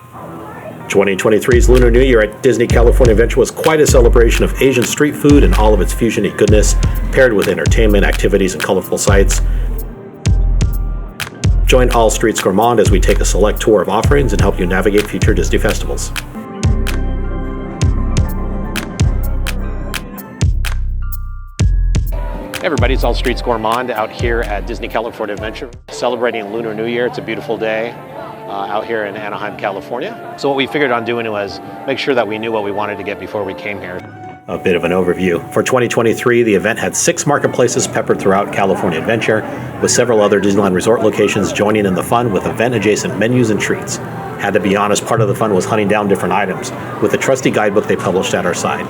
2023's Lunar New Year at Disney California Adventure was quite a celebration of Asian street food and all of its fusion-y goodness, paired with entertainment, activities, and colorful sights. Join All Streets Gourmand as we take a select tour of offerings and help you navigate future Disney festivals. Hey everybody, it's All Streets Gourmand out here at Disney California Adventure, celebrating Lunar New Year. It's a beautiful day out here in Anaheim, California. So what we figured on doing was make sure that we knew what we wanted to get before we came here. A bit of an overview. For 2023, the event had 6 marketplaces peppered throughout California Adventure, with several other Disneyland Resort locations joining in the fun with event-adjacent menus and treats. Had to be honest, part of the fun was hunting down different items, with the trusty guidebook they published at our side.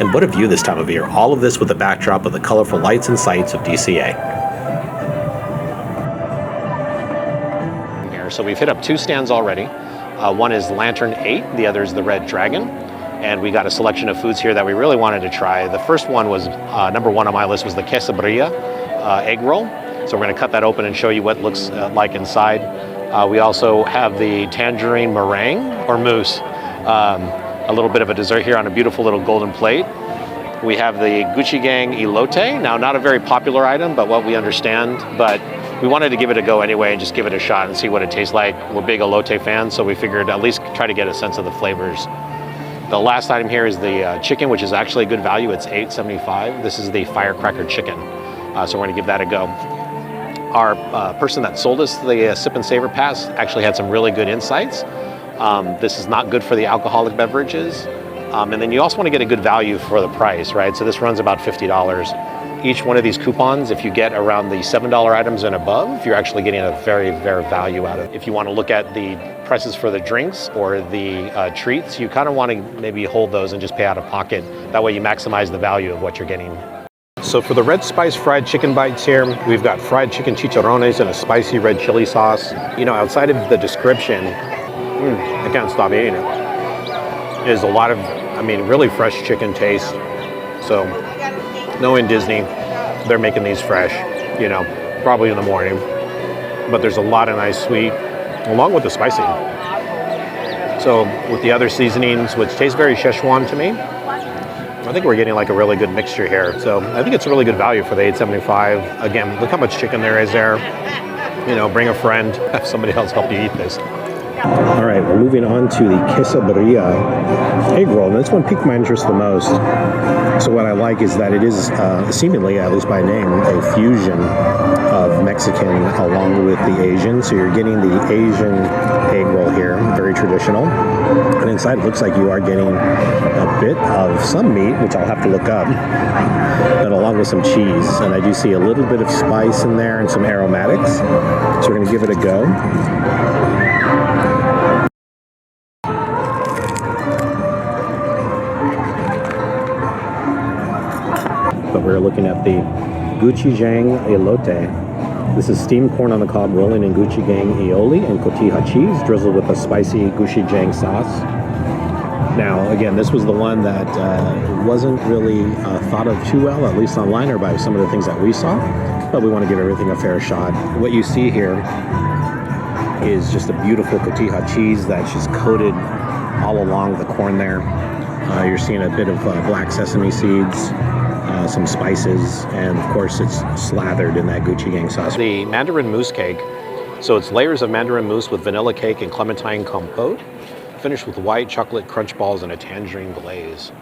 And what a view this time of year, all of this with the backdrop of the colorful lights and sights of DCA. So we've hit up 2 stands already. One is Lantern 8, the other is the Red Dragon. And we got a selection of foods here that we really wanted to try. The first one was, number 1 on my list was the quesadilla egg roll. So we're gonna cut that open and show you what it looks like inside. We also have the tangerine meringue or mousse. A little bit of a dessert here on a beautiful little golden plate. We have the gochujang elote. Now, not a very popular item, but what we understand, but we wanted to give it a go anyway and just give it a shot and see what it tastes like. We're big elote fans, so we figured at least try to get a sense of the flavors. The last item here is the chicken, which is actually a good value. It's $8.75. This is the firecracker chicken, so we're gonna give that a go. Our person that sold us the Sip and Savor Pass actually had some really good insights. This is not good for the alcoholic beverages. And then you also want to get a good value for the price, right? So this runs about $50. Each one of these coupons, if you get around the $7 items and above, you're actually getting a very, very value out of it. If you want to look at the prices for the drinks or the treats, you kind of want to maybe hold those and just pay out of pocket. That way you maximize the value of what you're getting. So for the red spice fried chicken bites here, we've got fried chicken chicharrones and a spicy red chili sauce. You know, outside of the description, I can't stop eating it. There's a lot of, really fresh chicken taste. So, knowing Disney, they're making these fresh, probably in the morning. But there's a lot of nice sweet, along with the spicy. So, with the other seasonings, which taste very Szechuan to me, I think we're getting like a really good mixture here. So, I think it's a really good value for the $8.75. Again, look how much chicken there is there. Bring a friend, have somebody else help you eat this. All right, we're moving on to the quesadilla egg roll. And this one piqued my interest the most. So what I like is that it is seemingly, at least by name, a fusion of Mexican along with the Asian. So you're getting the Asian egg roll here, very traditional. And inside it looks like you are getting a bit of some meat, which I'll have to look up, but along with some cheese. And I do see a little bit of spice in there and some aromatics. So we're going to give it a go. But we're looking at the gochujang elote. This is steamed corn on the cob rolling in gochujang aioli and cotija cheese, drizzled with a spicy gochujang sauce. Now, again, this was the one that wasn't really thought of too well, at least online or by some of the things that we saw, but we want to give everything a fair shot. What you see here is just a beautiful cotija cheese that's just coated all along the corn there. You're seeing a bit of black sesame seeds, some spices, and of course it's slathered in that gochujang sauce. The Mandarin mousse cake, so it's layers of Mandarin mousse with vanilla cake and clementine compote, finished with white chocolate crunch balls and a tangerine glaze.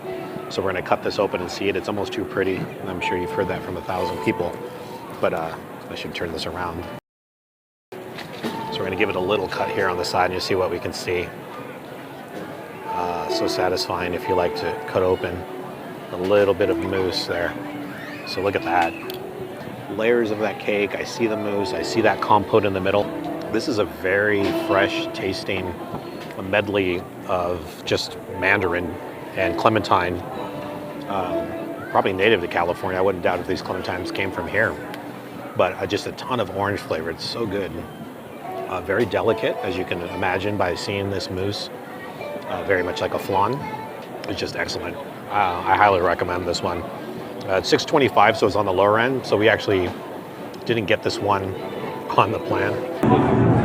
So we're gonna cut this open and see it. It's almost too pretty. I'm sure you've heard that from 1,000 people, but I should turn this around. So we're gonna give it a little cut here on the side and you see what we can see. So satisfying if you like to cut open a little bit of mousse there. So look at that. Layers of that cake. I see the mousse. I see that compote in the middle. This is a very fresh tasting medley of just Mandarin and clementine. Probably native to California. I wouldn't doubt if these clementines came from here. But just a ton of orange flavor. It's so good. Very delicate, as you can imagine by seeing this mousse. Very much like a flan. It's just excellent. I highly recommend this one. It's $6.25, so it's on the lower end. So we actually didn't get this one on the plan.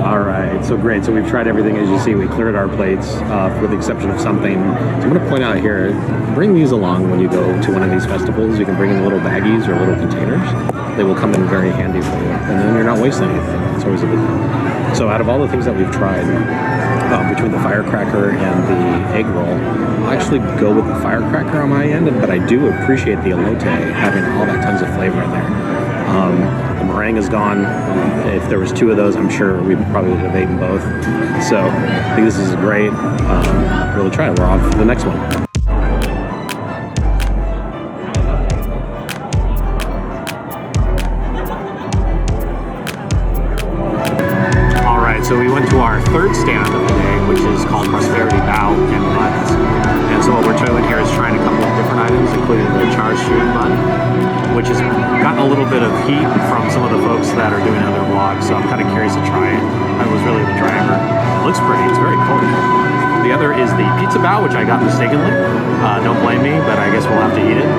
All right, so great. So we've tried everything. As you see, we cleared our plates with the exception of something. So I'm going to point out here, bring these along when you go to one of these festivals. You can bring in little baggies or little containers. They will come in very handy for you. And then you're not wasting anything. It's always a good thing. So out of all the things that we've tried, between the firecracker and the egg roll, I actually go with the firecracker on my end, but I do appreciate the elote having all that tons of flavor in there. The meringue is gone. If there was 2 of those, I'm sure we probably would have eaten both. So I think this is great. Really try it. We're on to the next one. All right, so we went to our third stand of the day, which is called Prosperity Bao and Buns. And so what we're doing here is trying a couple of different items, including the char siu bun, which has gotten a little bit of heat from some of the folks that are doing other vlogs, so I'm kind of curious to try it. That was really the driver. It looks pretty, it's very cold. The other is the pizza bao, which I got mistakenly. Don't blame me, but I guess we'll have to eat it.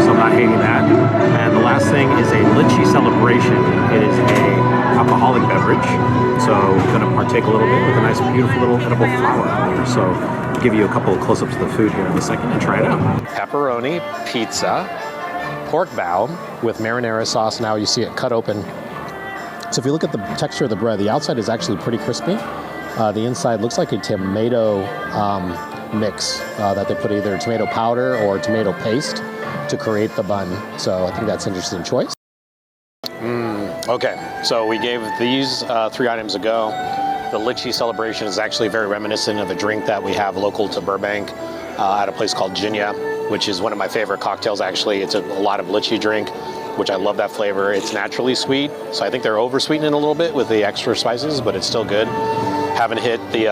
So I'm not hating that. And the last thing is a lychee celebration. It is a alcoholic beverage, so I'm gonna partake a little bit with a nice, beautiful little edible flower on here. So I'll give you a couple of close-ups of the food here in a second and try it out. Pepperoni pizza. Pork bao with marinara sauce. Now you see it cut open. So if you look at the texture of the bread, the outside is actually pretty crispy. The inside looks like a tomato mix that they put either tomato powder or tomato paste to create the bun. So I think that's an interesting choice. Okay, so we gave these 3 items a go. The lychee celebration is actually very reminiscent of a drink that we have local to Burbank at a place called Jinya, which is one of my favorite cocktails actually. It's a lot of lychee drink, which I love that flavor. It's naturally sweet, so I think they're over sweetening a little bit with the extra spices, but it's still good. Haven't hit the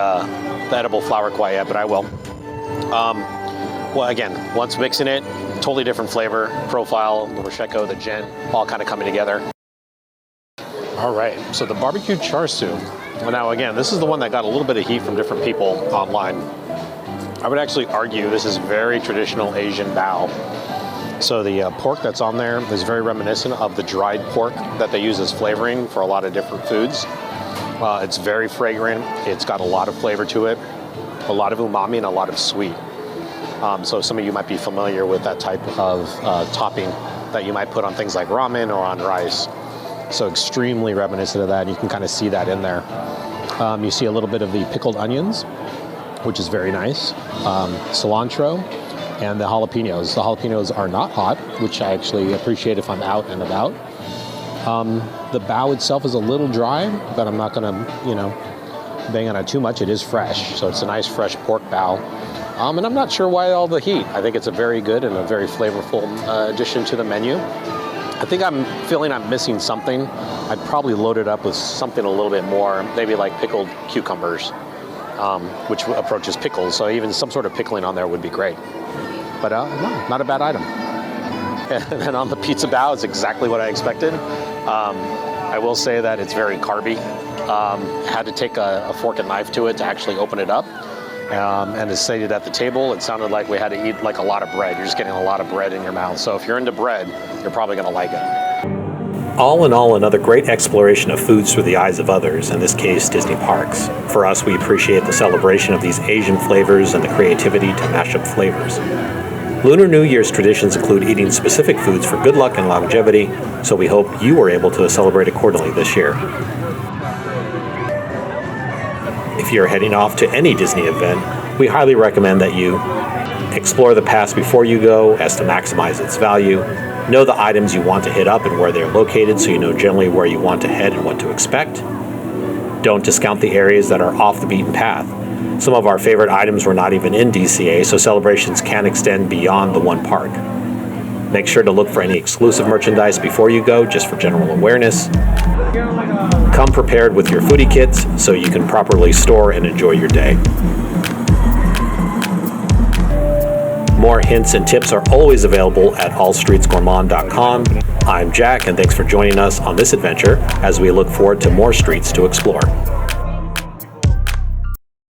edible flour quite yet, but I will. Well, again, once mixing it, totally different flavor profile, the Prosecco, the gin, all kind of coming together. All right, so the barbecue char siu. Now again, this is the one that got a little bit of heat from different people online. I would actually argue this is very traditional Asian bao. So the pork that's on there is very reminiscent of the dried pork that they use as flavoring for a lot of different foods. It's very fragrant. It's got a lot of flavor to it, a lot of umami and a lot of sweet. So some of you might be familiar with that type of topping that you might put on things like ramen or on rice. So extremely reminiscent of that. You can kind of see that in there. You see a little bit of the pickled onions, which is very nice. Cilantro and the jalapenos. The jalapenos are not hot, which I actually appreciate if I'm out and about. The bao itself is a little dry, but I'm not gonna, bang on it too much. It is fresh, so it's a nice fresh pork bao. And I'm not sure why all the heat. I think it's a very good and a very flavorful addition to the menu. I think I'm feeling I'm missing something. I'd probably load it up with something a little bit more, maybe like pickled cucumbers, which approaches pickles. So even some sort of pickling on there would be great. But no, not a bad item. And then on the pizza bao, it's exactly what I expected. I will say that it's very carby. Had to take a fork and knife to it to actually open it up. And as stated at the table, it sounded like we had to eat like a lot of bread. You're just getting a lot of bread in your mouth. So if you're into bread, you're probably gonna like it. All in all, another great exploration of foods through the eyes of others, in this case, Disney parks. For us, we appreciate the celebration of these Asian flavors and the creativity to mash up flavors. Lunar New Year's traditions include eating specific foods for good luck and longevity, so we hope you were able to celebrate accordingly this year. If you're heading off to any Disney event, we highly recommend that you explore the past before you go as to maximize its value, know the items you want to hit up and where they're located so you know generally where you want to head and what to expect. Don't discount the areas that are off the beaten path. Some of our favorite items were not even in DCA, so celebrations can extend beyond the one park. Make sure to look for any exclusive merchandise before you go, just for general awareness. Come prepared with your foodie kits so you can properly store and enjoy your day. More hints and tips are always available at allstreetsgourmand.com. I'm Jack, and thanks for joining us on this adventure as we look forward to more streets to explore.